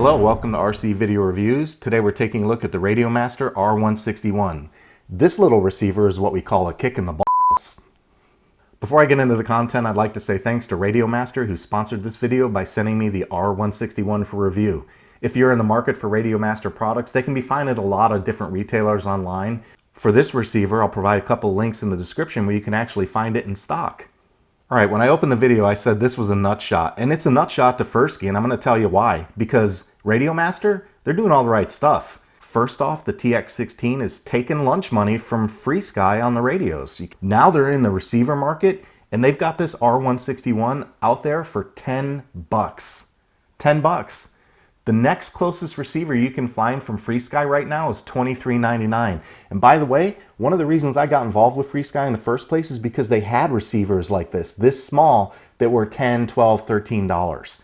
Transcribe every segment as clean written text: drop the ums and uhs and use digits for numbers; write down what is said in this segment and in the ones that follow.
Hello, welcome to RC Video Reviews. Today we're taking a look at the Radiomaster R161. This little receiver is what we call a kick in the balls. Before I get into the content, I'd like to say thanks to Radiomaster who sponsored this video by sending me the R161 for review. If you're in the market for Radiomaster products, they can be found at a lot of different retailers online. For this receiver, I'll provide a couple links in the description where you can actually find it in stock. Alright, when I opened the video, I said this was a nut shot, and it's a nut shot to Fursky, and I'm going to tell you why. Because Radiomaster, they're doing all the right stuff. First off, the TX16 is taking lunch money from FreeSky on the radios. Now they're in the receiver market, and they've got this R161 out there for 10 bucks. 10 bucks. The next closest receiver you can find from FreeSky right now is $23.99. And by the way, one of the reasons I got involved with FreeSky in the first place is because they had receivers like this small, that were $10, $12, $13.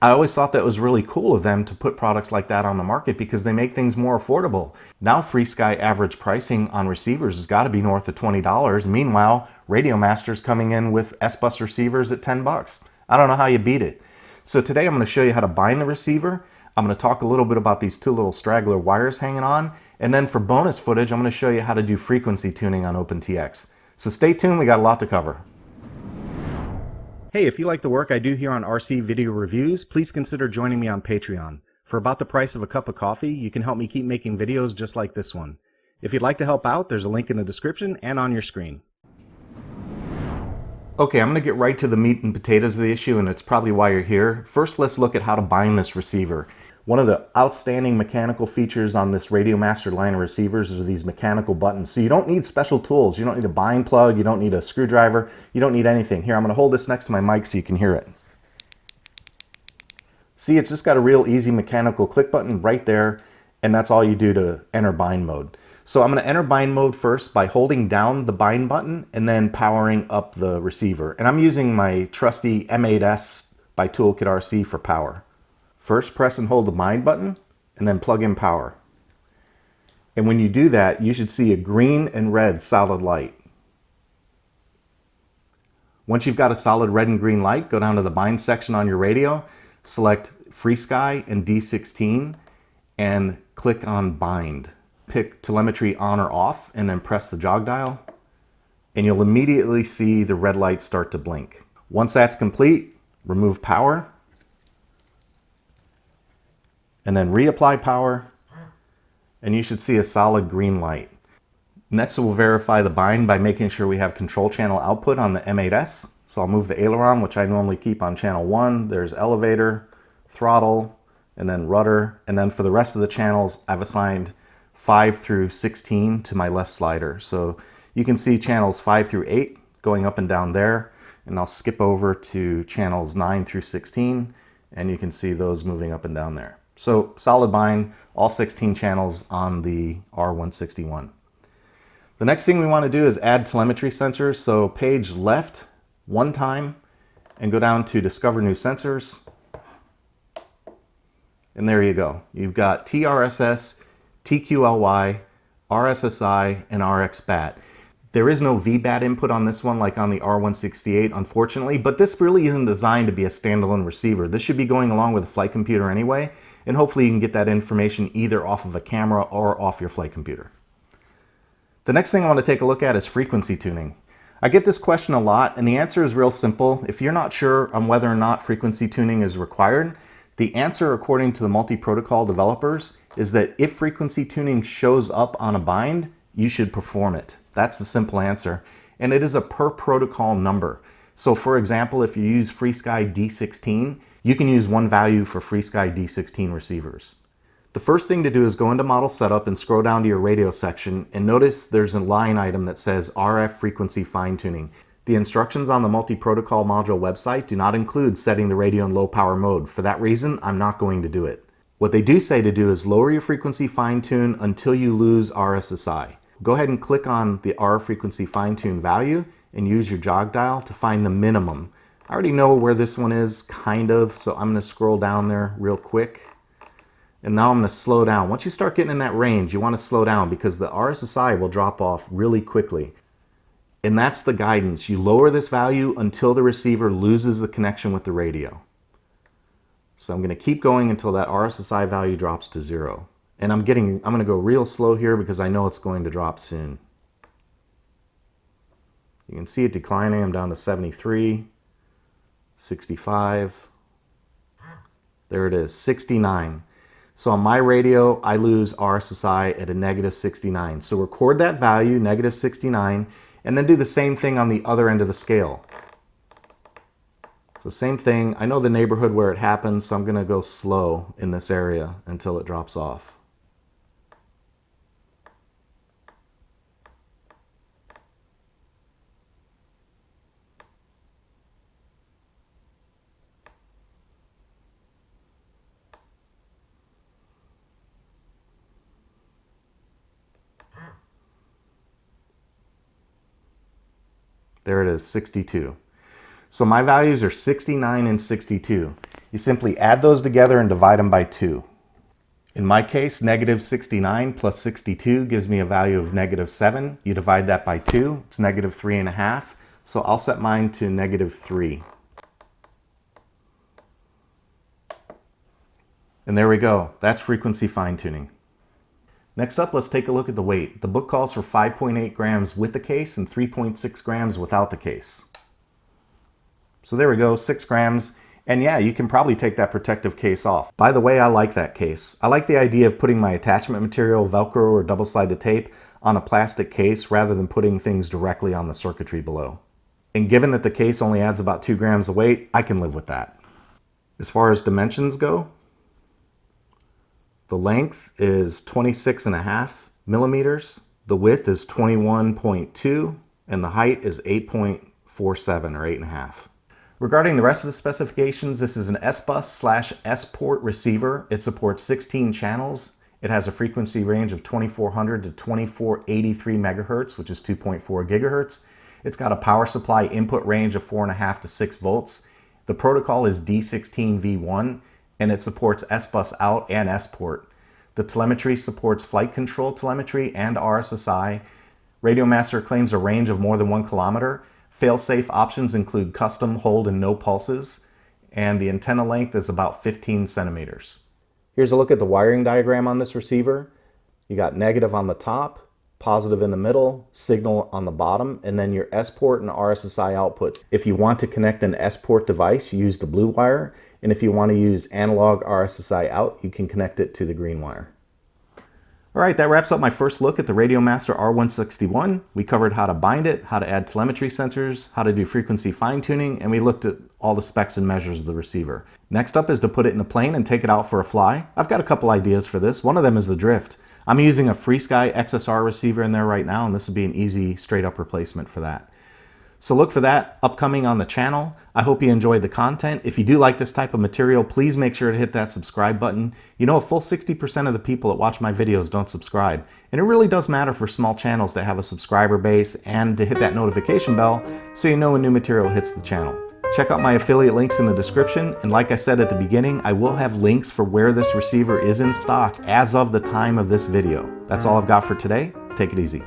I always thought that was really cool of them to put products like that on the market because they make things more affordable. Now FreeSky average pricing on receivers has got to be north of $20. Meanwhile, Radiomaster's coming in with s.bus receivers at 10 bucks. I don't know how you beat it. So today I'm going to show you how to bind the receiver. I'm going to talk a little bit about these two little straggler wires hanging on, and then for bonus footage I'm going to show you how to do frequency tuning on OpenTx. So stay tuned, we got a lot to cover. Hey, if you like the work I do here on RC Video Reviews, please consider joining me on Patreon. For about the price of a cup of coffee, you can help me keep making videos just like this one. If you'd like to help out, there's a link in the description and on your screen. Okay, I'm going to get right to the meat and potatoes of the issue, and it's probably why you're here. First, let's look at how to bind this receiver. One of the outstanding mechanical features on this Radiomaster line of receivers are these mechanical buttons. So you don't need special tools. You don't need a bind plug. You don't need a screwdriver. You don't need anything. Here, I'm going to hold this next to my mic so you can hear it. See, it's just got a real easy mechanical click button right there, and that's all you do to enter bind mode. So I'm going to enter bind mode first by holding down the bind button and then powering up the receiver. And I'm using my trusty M8S by Toolkit RC for power. First, press and hold the bind button and then plug in power. And when you do that, you should see a green and red solid light. Once you've got a solid red and green light, go down to the bind section on your radio, select FreeSky and D16 and click on bind. Pick telemetry on or off and then press the jog dial and you'll immediately see the red light start to blink. Once that's complete, remove power and then reapply power and you should see a solid green light. Next, we'll verify the bind by making sure we have control channel output on the M8S. So I'll move the aileron, which I normally keep on channel 1. There's elevator, throttle, and then rudder. And then for the rest of the channels, I've assigned 5 through 16 to my left slider. So you can see channels 5 through 8 going up and down there. And I'll skip over to channels 9 through 16 and you can see those moving up and down there. So solid bind, all 16 channels on the R161. The next thing we want to do is add telemetry sensors. So page left one time and go down to discover new sensors. And there you go. You've got TRSS, TQLY, RSSI, and RXBAT. There is no VBAT input on this one like on the R168, unfortunately, but this really isn't designed to be a standalone receiver. This should be going along with a flight computer anyway, and hopefully you can get that information either off of a camera or off your flight computer. The next thing I want to take a look at is frequency tuning. I get this question a lot, and the answer is real simple. If you're not sure on whether or not frequency tuning is required, the answer, according to the multi-protocol developers, is that if frequency tuning shows up on a bind, you should perform it. That's the simple answer. And it is a per protocol number. So for example, if you use FreeSky D16, you can use one value for FreeSky D16 receivers. The first thing to do is go into Model Setup and scroll down to your radio section and notice there's a line item that says RF frequency fine-tuning. The instructions on the multi-protocol module website do not include setting the radio in low power mode. For that reason, I'm not going to do it. What they do say to do is lower your frequency fine-tune until you lose RSSI. Go ahead and click on the RF frequency fine-tune value and use your jog dial to find the minimum. I already know where this one is, kind of, so I'm going to scroll down there real quick. And now I'm going to slow down. Once you start getting in that range, you want to slow down because the RSSI will drop off really quickly. And that's the guidance. You lower this value until the receiver loses the connection with the radio. So I'm going to keep going until that RSSI value drops to 0. And I'm going to go real slow here because I know it's going to drop soon. You can see it declining. I'm down to 73, 65. There it is, 69. So on my radio, I lose RSSI at a negative 69. So record that value, negative 69, and then do the same thing on the other end of the scale. So same thing. I know the neighborhood where it happens, so I'm going to go slow in this area until it drops off. There it is, 62. So my values are 69 and 62. You simply add those together and divide them by 2. In my case, negative 69 plus 62 gives me a value of negative 7. You divide that by 2, it's negative 3.5. So I'll set mine to negative 3. And there we go. That's frequency fine-tuning. Next up, let's take a look at the weight. The book calls for 5.8 grams with the case and 3.6 grams without the case. So there we go, 6 grams. And yeah, you can probably take that protective case off. By the way, I like that case. I like the idea of putting my attachment material, Velcro or double-sided tape, on a plastic case rather than putting things directly on the circuitry below. And given that the case only adds about 2 grams of weight, I can live with that. As far as dimensions go, the length is 26.5 millimeters. The width is 21.2 and the height is 8.47 or 8.5. Regarding the rest of the specifications, this is an s.bus/s-port receiver. It supports 16 channels. It has a frequency range of 2400 to 2483 megahertz, which is 2.4 gigahertz. It's got a power supply input range of 4.5 to 6 volts. The protocol is D16V1, and it supports s.bus out and s-port. The telemetry supports flight control telemetry and RSSI. Radiomaster claims a range of more than 1 kilometer. Fail-safe options include custom, hold, and no pulses, and the antenna length is about 15 centimeters. Here's a look at the wiring diagram on this receiver. You got negative on the top, positive in the middle, signal on the bottom, and then your S-port and RSSI outputs. If you want to connect an S-port device, use the blue wire, and if you want to use analog RSSI out, you can connect it to the green wire. All right, that wraps up my first look at the Radiomaster R161. We covered how to bind it, how to add telemetry sensors, how to do frequency fine-tuning, and we looked at all the specs and measures of the receiver. Next up is to put it in a plane and take it out for a fly. I've got a couple ideas for this. One of them is the drift. I'm using a FreeSky XSR receiver in there right now, and this would be an easy straight-up replacement for that. So look for that upcoming on the channel. I hope you enjoyed the content. If you do like this type of material, please make sure to hit that subscribe button. You know, a full 60% of the people that watch my videos don't subscribe. And it really does matter for small channels to have a subscriber base and to hit that notification bell so you know when new material hits the channel. Check out my affiliate links in the description. And like I said at the beginning, I will have links for where this receiver is in stock as of the time of this video. That's all I've got for today. Take it easy.